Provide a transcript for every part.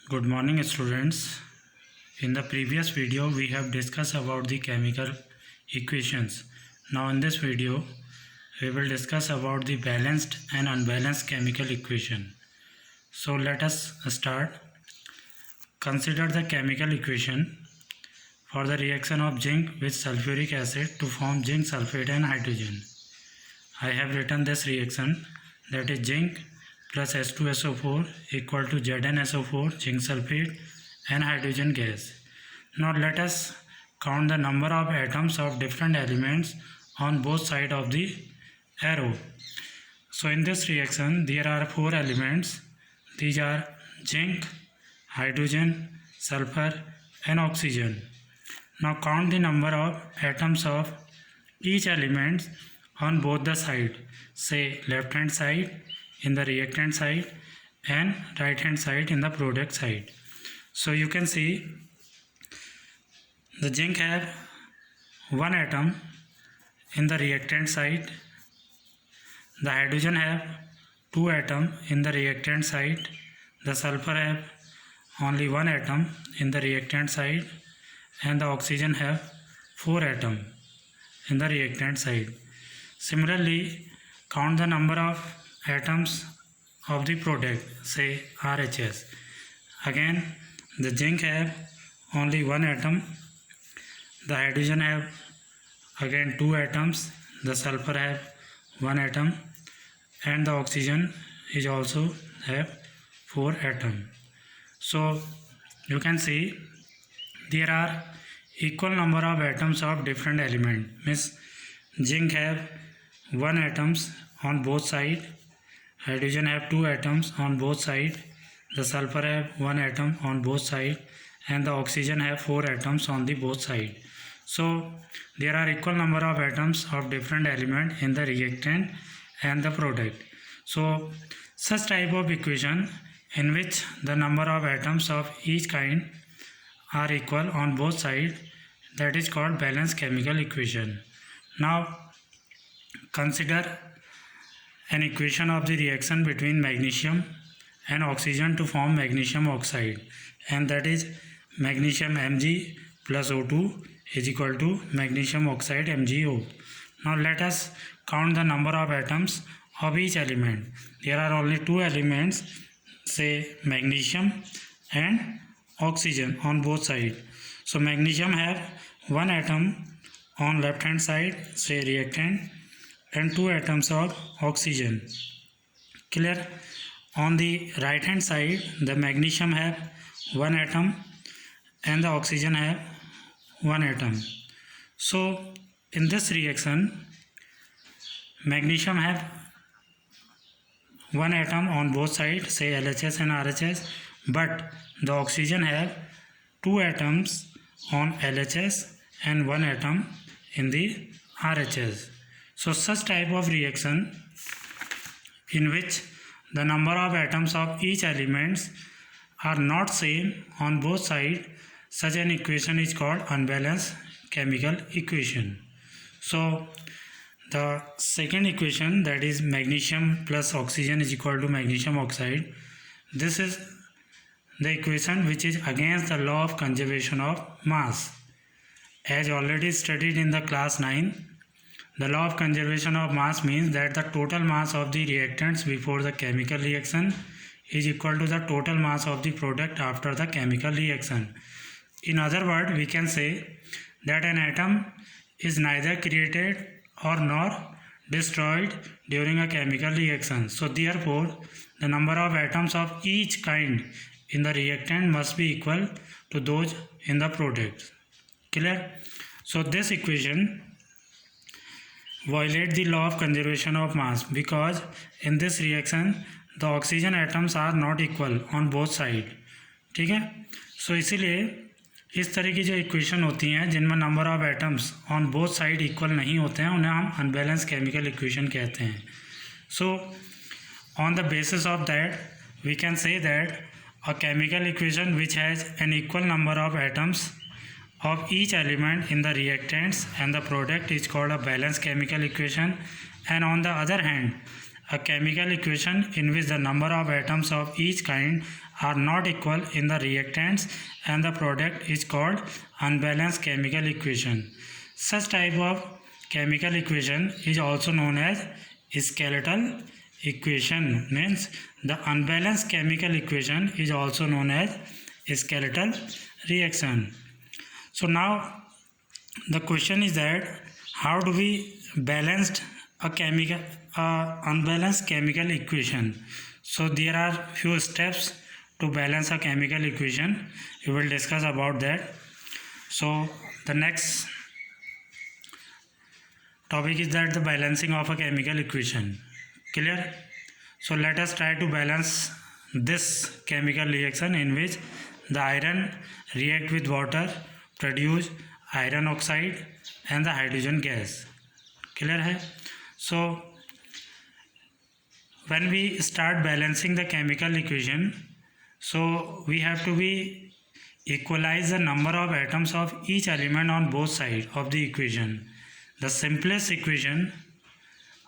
Good morning students. In the previous video we have discussed about the chemical equations. Now in this video we will discuss about the balanced and unbalanced chemical equation. So let us start. Consider the chemical equation for the reaction of zinc with sulfuric acid to form zinc sulfate and hydrogen. I have written this reaction, that is zinc plus H2SO4 equal to ZnSO4 zinc sulfate and hydrogen gas. Now let us count the number of atoms of different elements on both sides of the arrow. So in this reaction there are 4 elements. These are zinc, hydrogen, sulfur and oxygen. Now count the number of atoms of each element on both the side, say left hand side in the reactant side and right hand side in the product side. So you can see the zinc have 1 atom in the reactant side, the hydrogen have 2 atom in the reactant side, the sulfur have only 1 atom in the reactant side and the oxygen have 4 atom in the reactant side. Similarly, count the number of atoms of the product, say RHS. Again, the zinc have only 1 atom, the hydrogen have again 2 atoms, the sulfur have 1 atom and the oxygen is also have 4 atom. So you can see there are equal number of atoms of different element, means zinc have 1 atoms on both side, hydrogen have 2 atoms on both side, the sulfur have 1 atom on both side and the oxygen have 4 atoms on the both side. So there are equal number of atoms of different element in the reactant and the product. So such type of equation in which the number of atoms of each kind are equal on both sides, that is called balanced chemical equation. Now consider an equation of the reaction between magnesium and oxygen to form magnesium oxide, and that is magnesium Mg plus O2 is equal to magnesium oxide MgO. Now let us count the number of atoms of each element. There are only 2 elements, say magnesium and oxygen on both sides. So magnesium have 1 atom on left hand side, say reactant, and 2 atoms of oxygen. Clear? On the right hand side the magnesium have 1 atom and the oxygen have 1 atom. So in this reaction magnesium have 1 atom on both sides, say LHS and RHS, but the oxygen have 2 atoms on LHS and 1 atom in the RHS. So such type of reaction in which the number of atoms of each elements are not same on both sides, such an equation is called unbalanced chemical equation. So the second equation, that is magnesium plus oxygen is equal to magnesium oxide, this is the equation which is against the law of conservation of mass. As already studied in the class 9, the law of conservation of mass means that the total mass of the reactants before the chemical reaction is equal to the total mass of the product after the chemical reaction. In other words, we can say that an atom is neither created or nor destroyed during a chemical reaction. So therefore, the number of atoms of each kind in the reactant must be equal to those in the product. Clear? So this equation violate the law of conservation of mass, because in this reaction the oxygen atoms are not equal on both side. ठीक है? So इसीलिए इस तरह की जो equation होती हैं जिनमें number of atoms on both side equal नहीं होते हैं, उन्हें हम अनबैलेंस केमिकल इक्वेशन कहते हैं. So on the basis of that we can say that a chemical equation which has an equal number of atoms of each element in the reactants and the product is called a balanced chemical equation. And on the other hand, A chemical equation in which the number of atoms of each kind are not equal in the reactants and the product is called unbalanced chemical equation. Such type of chemical equation is also known as skeletal equation. Means the unbalanced chemical equation is also known as skeletal reaction. So now the question is that how do we balance unbalanced chemical equation? So there are few steps to balance a chemical equation. We will discuss about that. So the next topic is that the balancing of a chemical equation. Clear? So let us try to balance this chemical reaction in which the iron react with water, produce iron oxide and the hydrogen gas. Clear है? So when we start balancing the chemical equation, so we have to be equalize the number of atoms of each element on both sides of the equation. The simplest equation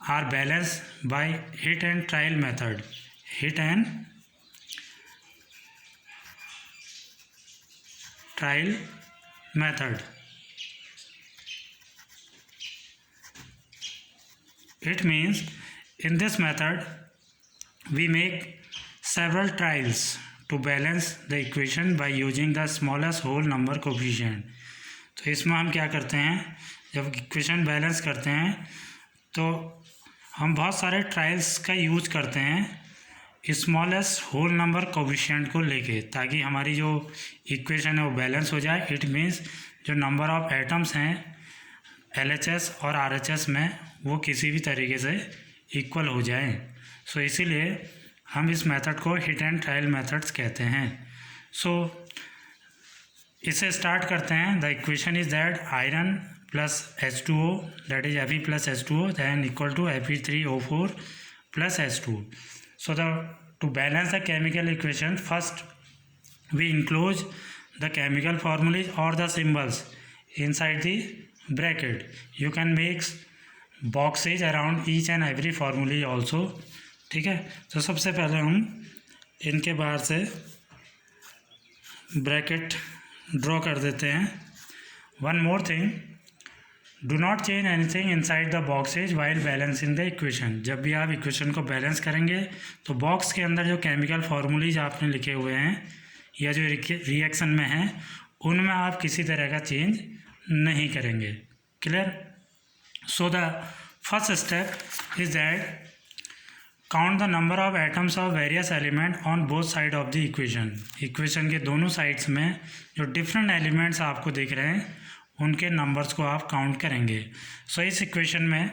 are balanced by hit and trial method. Hit and trial method. It means in this method we make several trials to balance the equation by using the smallest whole number coefficient. तो इसमें हम क्या करते हैं, जब equation balance करते हैं तो हम बहुत सारे ट्रायल्स का यूज करते हैं स्मॉलेस्ट होल नंबर कोफिशिएंट को लेके, ताकि हमारी जो इक्वेशन है वो बैलेंस हो जाए. इट मीन्स जो नंबर ऑफ एटम्स हैं LHS और RHS में वो किसी भी तरीके से इक्वल हो जाए. सो इसीलिए हम इस मेथड को हिट एंड ट्रायल मेथड्स कहते हैं. सो इसे स्टार्ट करते हैं. The equation is that iron plus H2O that is Fe plus H2O then equal to Fe3O4 plus H2. So to balance the chemical equation, first we enclose the chemical formulas or the symbols inside the bracket. You can make boxes around each and every formula also. ठीक है. तो सबसे पहले हम इनके बाहर से bracket draw कर देते हैं. One more thing, do not change anything inside the boxes while balancing the equation. जब भी आप इक्वेशन को बैलेंस करेंगे तो बॉक्स के अंदर जो केमिकल फार्मूलीज आपने लिखे हुए हैं या जो रिएक्शन में हैं उनमें आप किसी तरह का चेंज नहीं करेंगे. Clear? So the first step is that count the number of atoms of various element on both side of the equation. Equation के दोनों साइड्स में जो डिफरेंट एलिमेंट्स आपको दिख रहे हैं उनके नंबर्स को आप काउंट करेंगे. सो इस इक्वेशन में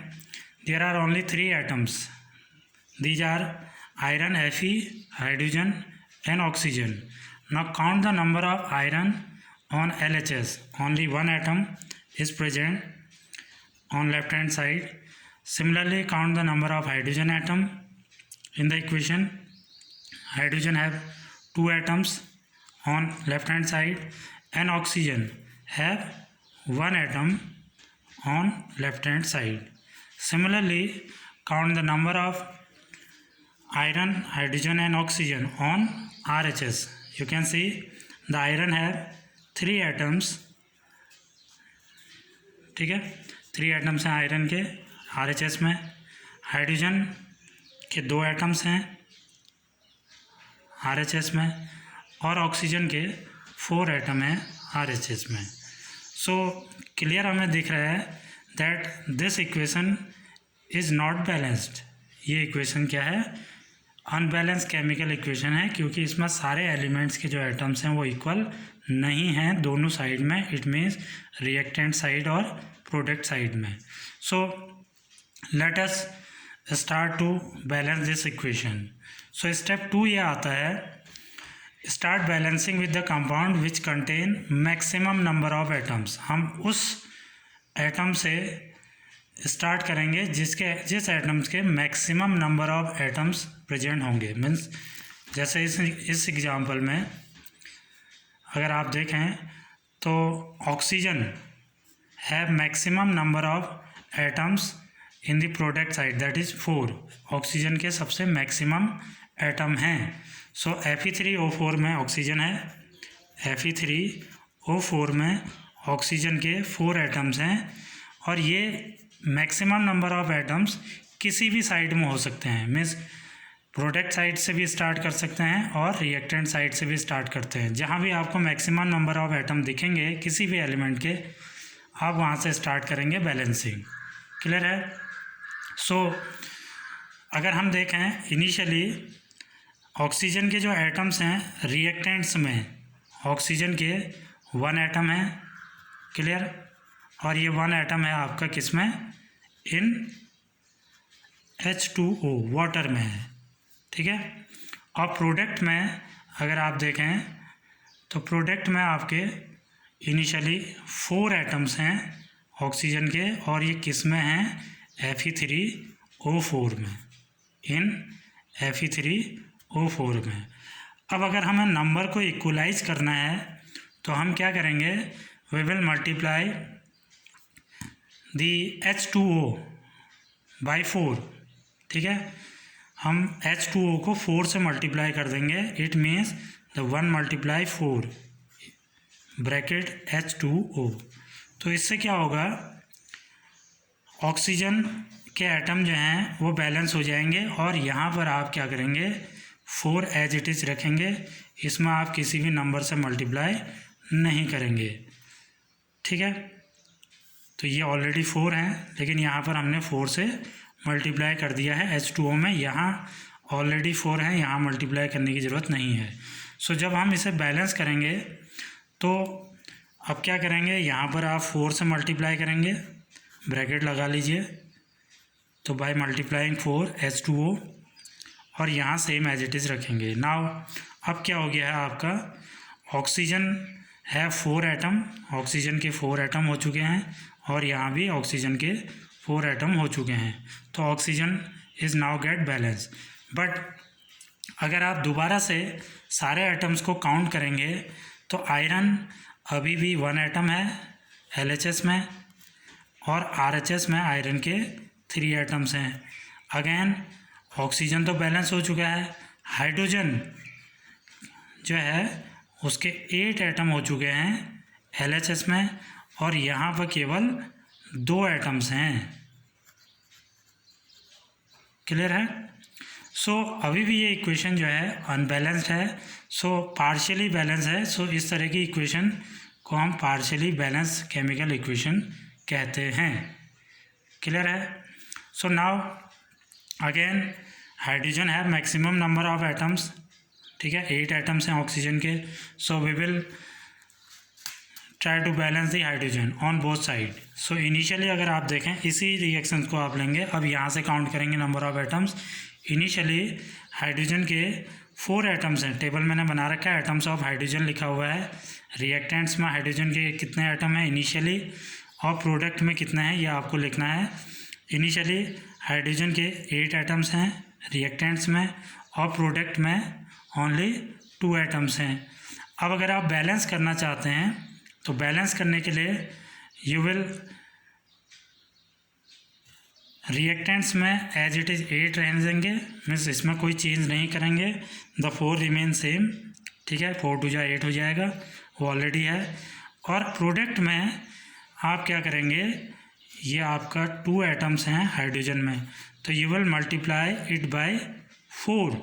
there are only 3 atoms. These are iron, Fe, hydrogen and oxygen. Now count the number of iron on LHS. Only 1 atom is present on left hand side. Similarly, count the number of hydrogen atom in the equation. Hydrogen have 2 atoms on left hand side and oxygen have 1 atom on left hand side. Similarly, count the number of iron, hydrogen and oxygen on RHS. You can see the iron have 3 atoms. ठीक है, 3 atoms हैं iron के RHS में. Hydrogen के 2 atoms हैं RHS में और oxygen के 4 एटम हैं RHS में. सो क्लियर हमें दिख रहा है that this equation is not balanced. ये इक्वेशन क्या है? अनबैलेंस केमिकल इक्वेशन है, क्योंकि इसमें सारे एलिमेंट्स के जो एटम्स हैं वो इक्वल नहीं हैं दोनों साइड में. इट मीन्स रिएक्टेंट साइड और प्रोडक्ट साइड में. So let us start to balance this equation. So step 2 ये आता है, start balancing with the compound which contain maximum number of atoms. हम उस एटम से स्टार्ट करेंगे जिस एटम्स के maximum number of atoms present होंगे. मीन्स जैसे इस एग्जांपल में अगर आप देखें तो oxygen have maximum number of atoms in the product side that is 4 oxygen के सबसे मैक्सिमम एटम हैं। सो Fe3O4 में ऑक्सीजन है, Fe3O4 में ऑक्सीजन के 4 एटम्स हैं और ये मैक्सिमम नंबर ऑफ एटम्स किसी भी साइड में हो सकते हैं। मीन्स प्रोडक्ट साइड से भी स्टार्ट कर सकते हैं और रिएक्टेंट साइड से भी स्टार्ट करते हैं। जहाँ भी आपको मैक्सिमम नंबर ऑफ एटम दिखेंगे किसी भी एलिमेंट के, आप वहाँ से स्टार्ट करेंगे बैलेंसिंग। क्लियर है? सो अगर हम देखें इनिशियली ऑक्सीजन के जो एटम्स हैं रिएक्टेंट्स में, ऑक्सीजन के 1 एटम है। क्लियर? और ये 1 एटम है आपका किस में, इन H2O वाटर में है। ठीक है? और प्रोडक्ट में अगर आप देखें तो प्रोडक्ट में आपके इनिशियली 4 एटम्स हैं ऑक्सीजन के और ये किस में हैं, Fe3O4 में, इन Fe3O4 में। अब अगर हमें नंबर को इक्वलाइज करना है तो हम क्या करेंगे, we will multiply the H2O by 4। ठीक है? हम H2O को 4 से मल्टीप्लाई कर देंगे। It means the 1 multiply 4 bracket H2O। तो इससे क्या होगा, ऑक्सीजन के एटम जो हैं वो बैलेंस हो जाएंगे और यहाँ पर आप क्या करेंगे, 4 एज इट इज़ रखेंगे। इसमें आप किसी भी नंबर से मल्टीप्लाई नहीं करेंगे। ठीक है? तो ये ऑलरेडी 4 हैं लेकिन यहाँ पर हमने 4 से मल्टीप्लाई कर दिया है H2O में। यहाँ ऑलरेडी 4 हैं, यहाँ मल्टीप्लाई करने की ज़रूरत नहीं है। सो जब हम इसे बैलेंस करेंगे तो अब क्या करेंगे, यहाँ पर आप 4 से मल्टीप्लाई करेंगे, ब्रैकेट लगा लीजिए, तो बाय मल्टीप्लाइंग 4 H2O और यहाँ सेम एज इट इज़ रखेंगे। नाउ अब क्या हो गया है आपका, ऑक्सीजन है 4 एटम, ऑक्सीजन के 4 एटम हो चुके हैं और यहाँ भी ऑक्सीजन के 4 एटम हो चुके हैं। तो oxygen is now get balance. But अगर आप दोबारा से सारे एटम्स को काउंट करेंगे तो आयरन अभी भी 1 एटम है LHS में और RHS में आयरन के 3 एटम्स हैं। अगेन ऑक्सीजन तो बैलेंस हो चुका है, हाइड्रोजन जो है उसके 8 एटम हो चुके हैं LHS में और यहाँ पर केवल 2 एटम्स हैं। क्लियर है? सो अभी भी ये इक्वेशन जो है अनबैलेंस्ड है, सो पार्शियली बैलेंस है। सो इस तरह की इक्वेशन को हम पार्शियली बैलेंस केमिकल इक्वेशन कहते हैं। क्लियर है? सो नाउ अगेन हाइड्रोजन है मैक्सिमम नंबर ऑफ एटम्स। ठीक है? 8 एटम्स हैं ऑक्सीजन के। So we will try to balance the hydrogen on both side. So initially अगर आप देखें इसी रिएक्शन को आप लेंगे, अब यहाँ से काउंट करेंगे number of atoms. Initially hydrogen के 4 एटम्स हैं, टेबल मैंने बना रखा है, एटम्स ऑफ हाइड्रोजन लिखा हुआ है। रिएक्टेंट्स में हाइड्रोजन के कितने एटम हैं इनिशियली और प्रोडक्ट में कितने हैं ये आपको लिखना है। इनिशियली हाइड्रोजन के 8 एटम्स हैं रिएक्टेंट्स में और प्रोडक्ट में ओनली 2 एटम्स हैं। अब अगर आप बैलेंस करना चाहते हैं तो बैलेंस करने के लिए यू विल रिएक्टेंट्स में एज इट इज़ 8 रहने देंगे, मीन्स इसमें कोई चेंज नहीं करेंगे। The 4 remain same. ठीक है? 4 2 8 हो जाएगा, वो ऑलरेडी है। और प्रोडक्ट में आप क्या करेंगे, ये आपका 2 एटम्स हैं हाइड्रोजन में, तो you will multiply it by 4।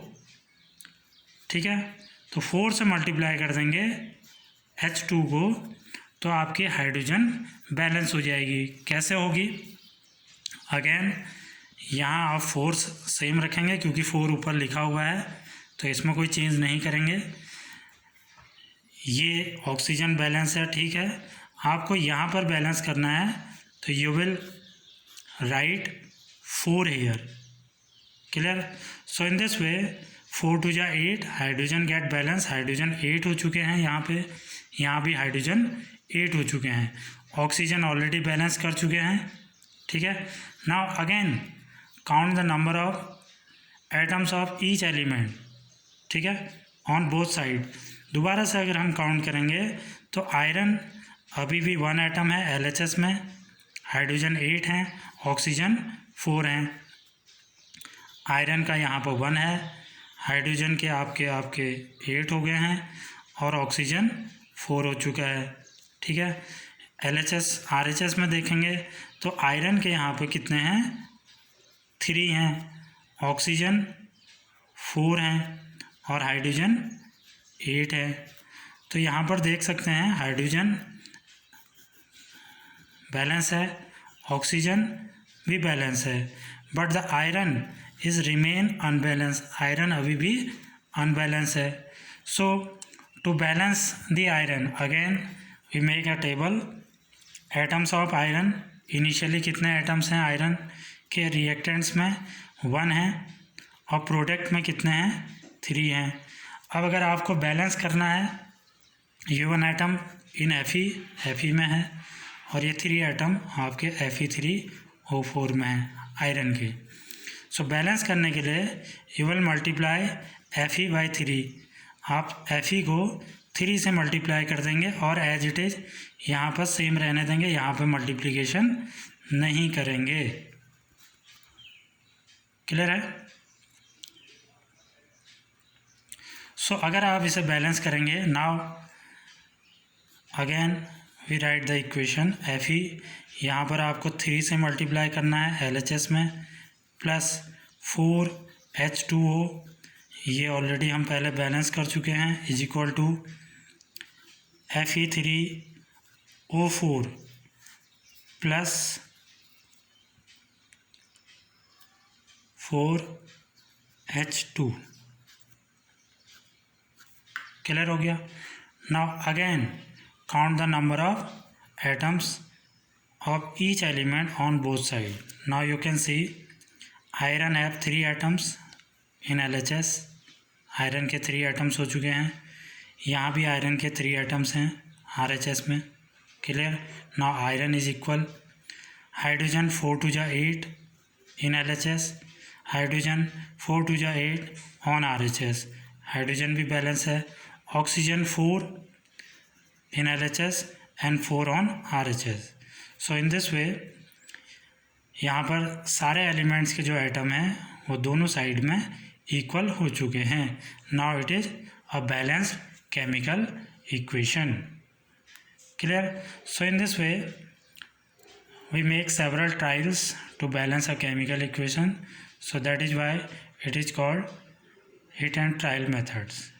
ठीक है? तो 4 से मल्टीप्लाई कर देंगे H2 को, तो आपकी हाइड्रोजन बैलेंस हो जाएगी। कैसे होगी, अगेन यहाँ आप 4 सेम रखेंगे क्योंकि 4 ऊपर लिखा हुआ है तो इसमें कोई चेंज नहीं करेंगे। ये ऑक्सीजन बैलेंस है। ठीक है? आपको यहाँ पर बैलेंस करना है तो you will write 4 here. Clear? So in this way 4 2 8 hydrogen get balance. Hydrogen 8 हो चुके हैं यहाँ पे, यहाँ भी हाइड्रोजन 8 हो चुके हैं। ऑक्सीजन ऑलरेडी बैलेंस कर चुके हैं। ठीक है? Now again count the number of atoms of each element. ठीक है? On both side. दोबारा से अगर हम काउंट करेंगे तो आयरन अभी भी 1 एटम है LHS में, हाइड्रोजन 8 हैं, ऑक्सीजन 4 हैं, आयरन का यहाँ पर 1 है, हाइड्रोजन के आपके 8 हो गए हैं और ऑक्सीजन 4 हो चुका है। ठीक है, LHS RHS में देखेंगे तो आयरन के यहाँ पे कितने हैं, 3 हैं, ऑक्सीजन 4 हैं और हाइड्रोजन 8 है। तो यहाँ पर देख सकते हैं हाइड्रोजन बैलेंस है, ऑक्सीजन भी बैलेंस है, but the iron is remain unbalance, iron अभी भी अनबैलेंस है। So to balance the iron again we make a table. Atoms of iron, initially कितने एटम्स हैं आयरन के, रिएक्टेंट्स में 1 है और प्रोडक्ट में कितने हैं, 3 हैं। अब अगर आपको बैलेंस करना है, ये 1 एटम इन Fe में है और ये 3 एटम आपके Fe3O4 में है आयरन के। सो बैलेंस करने के लिए यू विल मल्टीप्लाई Fe/3, आप Fe को 3 से मल्टीप्लाई कर देंगे और एज इट इज़ यहाँ पर सेम रहने देंगे, यहाँ पर मल्टीप्लिकेशन नहीं करेंगे। क्लियर है? सो अगर आप इसे बैलेंस करेंगे, now again we write the equation. Fe यहाँ पर आपको 3 से मल्टीप्लाई करना है LHS में, प्लस 4H2O, ये ऑलरेडी हम पहले बैलेंस कर चुके हैं, is equal to Fe3O4 plus 4H2। Clear हो गया? Now again count the number of atoms of each element on both sides. Now you can see iron have 3 atoms in LHS, iron के 3 atoms हो चुके हैं, यहाँ भी iron के 3 atoms हैं RHS में। Clear? Now iron is equal hydrogen 4 2 8 in LHS, hydrogen 4 2 8 on RHS, hydrogen भी बैलेंस है, oxygen 4 in LHS and 4 on RHS। So in this वे यहाँ पर सारे एलिमेंट्स के जो एटम हैं वो दोनों साइड में इक्वल हो चुके हैं। Now it is a balanced chemical equation. Clear? So in this way we make several trials to balance a chemical equation, so that is why it is called hit and trial methods.